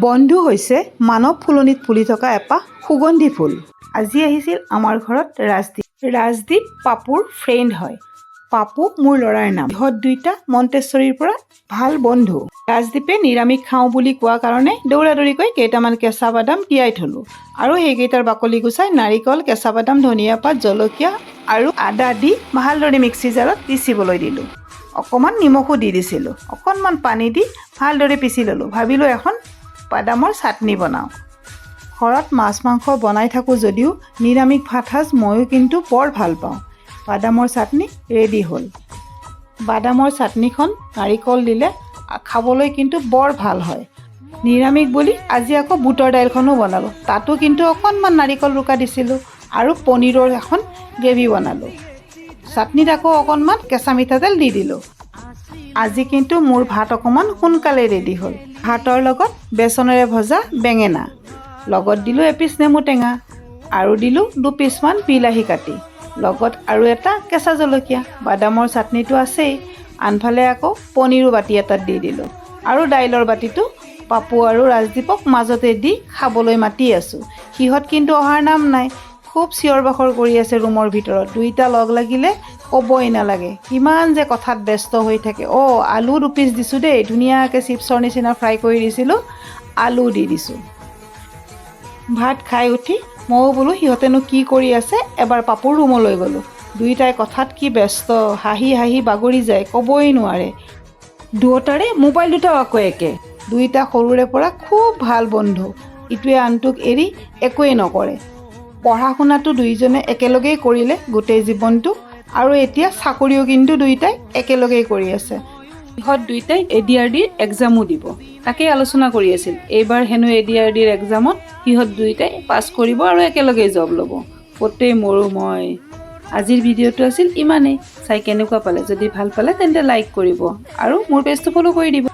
বন্ধু হৈছে মানৱ ফুলনিত ফুলি থকা এপাহ সুগন্ধি ফুল। আজি আহিছিল আমাৰ ঘৰত ৰাজদীপ। ৰাজদীপ পাপুৰ ফ্ৰেণ্ড হয়। পাপু মোৰ ল'ৰাৰ নাম। ইহঁত দুইটা মন্তেশ্বৰীৰ পৰা ভাল বন্ধু। ৰাজদীপে নিৰামিষ খাওঁ বুলি কোৱা কাৰণে দৌৰাদৌৰিকৈ কেইটামান কেঁচা বাদাম তিয়াই থলোঁ আৰু সেইকেইটাৰ বাকলি গুচাই নাৰিকল, কেঁচা বাদাম, ধনিয়া পাত, জলকীয়া আৰু আদা দি ভালদৰে মিক্সি জাৰত পিচিবলৈ দিলোঁ। অকণমান নিমখো দি দিছিলোঁ। অকণমান পানী দি ভালদৰে পিচি ল'লোঁ। ভাবিলোঁ এখন বাদামৰ চাটনি বনাওঁ। ঘৰত মাছ মাংস বনাই থাকোঁ যদিও নিৰামিষ ভাত সাজ ময়ো কিন্তু বৰ ভাল পাওঁ। বাদামৰ চাটনি ৰেডি হ'ল। বাদামৰ চাটনিখন নাৰিকল দিলে খাবলৈ কিন্তু বৰ ভাল হয়। নিৰামিষ বুলি আজি আকৌ বুটৰ দাইলখনো বনালোঁ। তাতো কিন্তু অকণমান নাৰিকল ৰুকা দিছিলোঁ আৰু পনীৰৰ এখন গ্ৰেভি বনালোঁ। চাটনিত আকৌ অকণমান কেঁচা মিঠাতেল দি দিলোঁ। আজি কিন্তু মোৰ ভাত অকণমান সোনকালে ৰেডি হ'ল। ভাতৰ লগত বেচনেৰে ভজা বেঙেনা, লগত দিলোঁ এপিচ নেমু টেঙা আৰু দিলোঁ দুপিচমান বিলাহী কাটি, লগত আৰু এটা কেঁচা জলকীয়া। বাদামৰ চাটনিটো আছেই, আনফালে আকৌ পনীৰো বাতি এটাত দি দিলোঁ আৰু দাইলৰ বাতিটো পাপু আৰু ৰাজদীপক মাজতে দি খাবলৈ মাতি আছোঁ। সিহঁত কিন্তু অহাৰ নাম নাই। খুব চিঞৰ বাখৰ কৰি আছে ৰুমৰ ভিতৰত। দুইটা লগ লাগিলে ক'বই নালাগে, কিমান যে কথাত ব্যস্ত হৈ থাকে। আলু দুপিচ দিছোঁ দেই, ধুনীয়াকৈ চিপছৰ নিচিনা ফ্ৰাই কৰি দিছিলোঁ, আলু দি দিছোঁ। ভাত খাই উঠি ময়ো বোলো সিহঁতেনো কি কৰি আছে এবাৰ পাপুৰ ৰুমলৈ গ'লোঁ। দুইটাই কথাত কি ব্যস্ত, হাঁহি হাঁহি বাগৰি যায়, ক'বই নোৱাৰে। দুয়োটাৰে মোবাইল দুটাও আকৌ একে। দুইটা সৰুৰে পৰা খুব ভাল বন্ধু। ইটোৱে আনটোক এৰি একোৱেই নকৰে। পঢ়া শুনাটো দুইজনে একেলগেই কৰিলে গোটেই জীৱনটো, আৰু এতিয়া চাকৰিও কিন্তু দুইটাই একেলগেই কৰি আছে। ইহঁত দুইটাই ADRDৰ এক্সামো দিব, তাকেই আলোচনা কৰি আছিল। এইবাৰ হেনো ADRDৰ এক্সামত সিহঁত দুইটাই পাছ কৰিব আৰু একেলগেই জব ল'ব। ক'তেই মৰো মই। আজিৰ ভিডিঅ'টো আছিল ইমানেই। চাই কেনেকুৱা পালে? যদি ভাল পালে তেন্তে লাইক কৰিব আৰু মোৰ পেজটো ফ'ল' কৰি দিব।